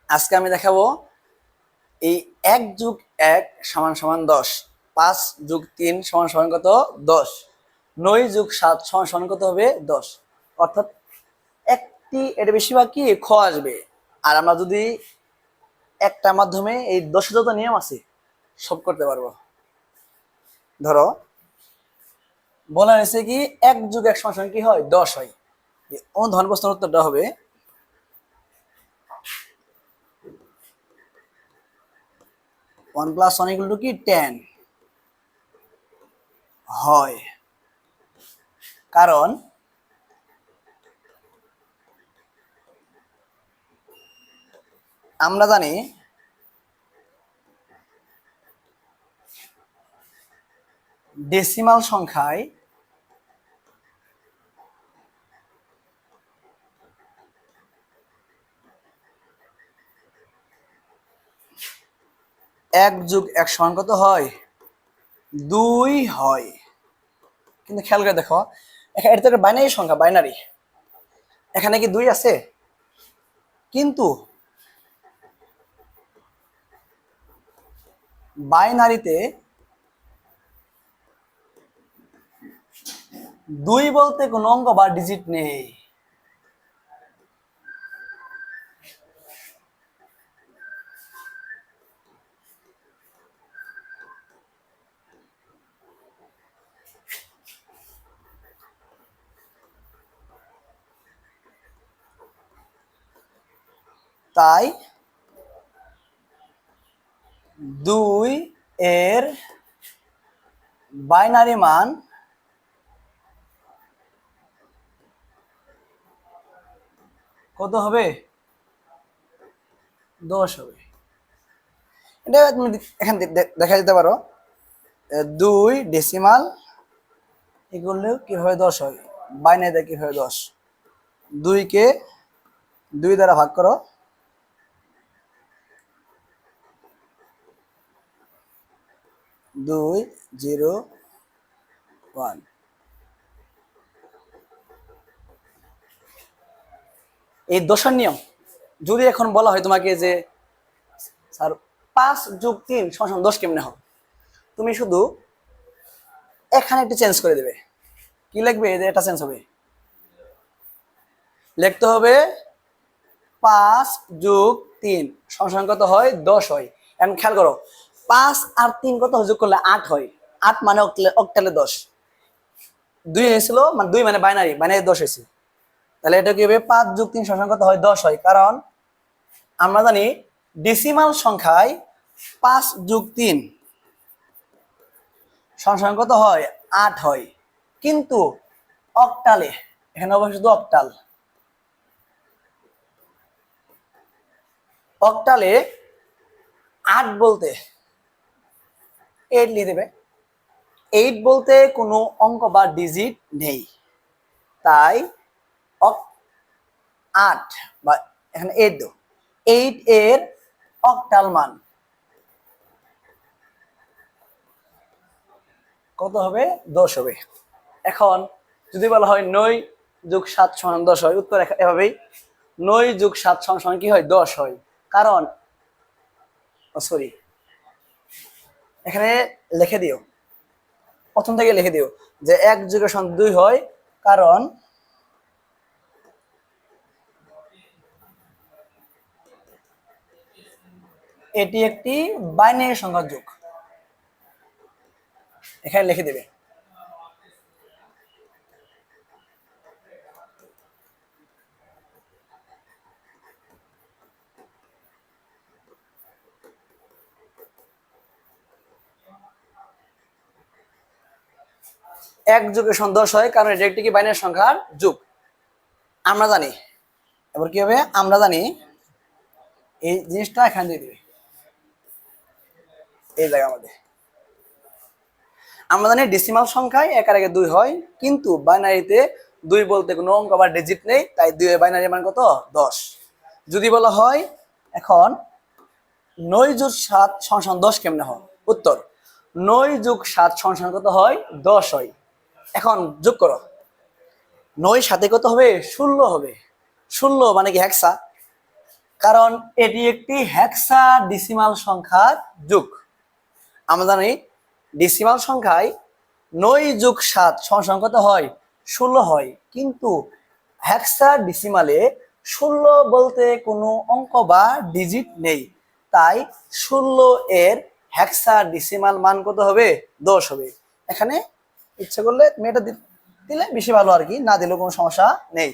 আজকে আমি দেখাবো এই 1+1 = 10, 5+3 = কত? 10, 9+7 = কত হবে? 10। অর্থাৎ এটা বেশিরভাগ কি খ আসবে। আর আমরা যদি একটার মাধ্যমে এই 10 যত নিয়ম আছে সব করতে পারবো। ধরো বলা হয়েছে কি 1+1 = কি হয়? 10 হয়। অনুধাবন প্রশ্নের উত্তরটা হবে 1 + 1 = কি 10 হয়। কারণ আমরা জানি ডেসিমাল সংখ্যায় এক যোগ এক সমান কত হয়? 2 হয়। কিন্তু খেয়াল করে দেখো, এটা তো একটা বাইনারি সংখ্যা, বাইনারি। এখানে কি 2 আছে? কিন্তু বাইনারিতে 2 বলতে কোনো অঙ্ক বা ডিজিট নেই। তাই 2 এর বাইনারি মান কত হবে? 10 হবে। এটা তুমি এখান দেখা যেতে পারো 2 ডেসিমাল এগুলো কিভাবে 10 হয়, বাইনারিতে কিভাবে 10। 2 কে 2 দ্বারা ভাগ করো, 2 0 1। এই 10 নিয়ম যদি এখন বলা হয় তোমাকে যে স্যার 5+3 = 10 কেমনে হবে, তুমি শুধু এখানে একটু চেঞ্জ করে দেবে। কি লিখবে? যে এটা চেঞ্জ হবে, লিখতে হবে 5+3 কত হয়? 10 হয়। এখন খেয়াল করো 5 আর 3 কত যোগ করলে 8 হয়। 8 মানে অক্টালে 10। 2 হয়েছিল মানে 2 মানে বাইনারি, বাইনারি 10 হয়েছে। তাহলে এটা কি হবে? 5+3 কত হয়? 10 হয়। কারণ আমরা জানি ডেসিমাল সংখ্যায় 5+3 কত হয়? 8 হয়। কিন্তু অক্টালে এখানে হবে শুধু অক্টাল। অক্টালে 8 বলতে 8 লিখে দেবে। 8 বলতে কোনো অঙ্ক বা ডিজিট নেই। তাই 8 বা এখানে 8 দাও, 8 এর অক্টাল মান কত হবে? 10 হবে। এখন যদি বলা হয় 9+7 = 10 হয়, উত্তর এভাবেই 9+7 কি হয়? 10 হয়। কারণ সরি, এখানে লিখে দিও, প্রথম থেকে লিখে দিও যে 1+2 হয়। কারণ এটি একটি বাইনারি সংখ্যার যোগ। এখানে লিখে দেবে। এক যোগের সমান 10 হয়, কারণ এটা একটি কি বাইনারি সংখ্যার যোগ। আমরা জানি, এবার কি হবে? আমরা জানি এই জিনিসটা এখানে দিয়ে দিবে, এই জায়গা আমাদের। আমরা জানি ডেসিমাল সংখ্যায় 1 এর আগে 2 হয়, কিন্তু বাইনারিতে 2 বলতে কোনো অঙ্ক বা ডিজিট নেই। তাই 2 এর বাইনারি মান কত? 10। যদি বলা হয় এখন 9+7 = 10 কেমনে হয়? উত্তর 9+7 কত হয়? 10 হয়। এখন যোগ করো, 9 সাথে কত হবে? 16 হবে। 16 মানে কি হেক্সা। কারণ এটি একটি হেক্সাডেসিমাল সংখ্যার যুগ। আমরা জানি ডেসিমাল সংখ্যায় 9 যোগ 7 সমান কত হয়? 16 হয়। কিন্তু হেক্সাডেসিমালে 16 বলতে কোনো অঙ্ক বা ডিজিট নেই, তাই 16 এর হেক্সাডেসিমাল মান কত হবে? 10 হবে। এখানে ইচ্ছে করলে মেয়েটা দিলে বেশি ভালো আর কি, না দিলেও কোনো সমস্যা নেই।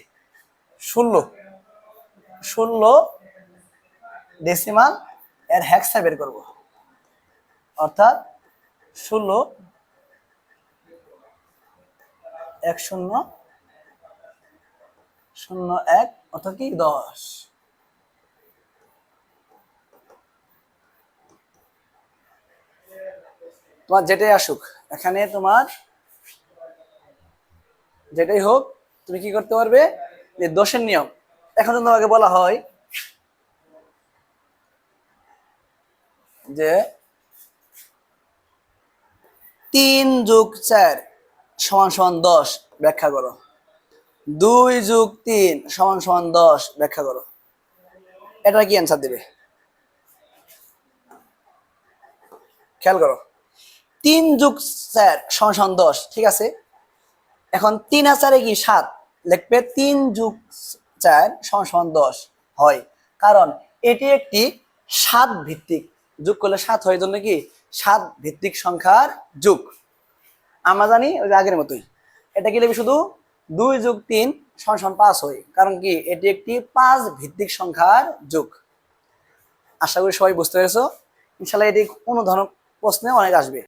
16 ডেসিমাল এর হেক্সা বের করব, অর্থাৎ 16 1001 অর্থাৎ কি 10। তোমার যেটাই আসুক, এখানে তোমার যেটাই হোক তুমি কি করতে পারবে? যে দোষের নিয়ম। এখন তোমাকে বলা হয় যে 3 যোগ 4 সমান সমান 10 ব্যাখ্যা করো। 2 যোগ 3 সমান সমান 10 ব্যাখ্যা করো। এটা কি অ্যান্সার দেবে? খেয়াল করো, 3 যোগ 4 সমান সমান 10, ঠিক আছে। এখন 3 আর 4 কি 7, লিখবে 3 যোগ 4 সমান সমান 10 হয়, কারণ এটি একটি 7 ভিত্তিক, যোগ করলে 7 হয়, জন্য কি 7 ভিত্তিক সংখ্যার যোগ। আমরা জানি ওই আগের মতোই, এটা কি লিখবে শুধু 2 যোগ 3 সমান সমান 5 হয়, কারণ কি এটি একটি 5 ভিত্তিক সংখ্যার যোগ। আশা করি সবাই বুঝতে পেরেছো। ইনশাআল্লাহ এটি কোনো ধরনের প্রশ্নে অনেক আসবে।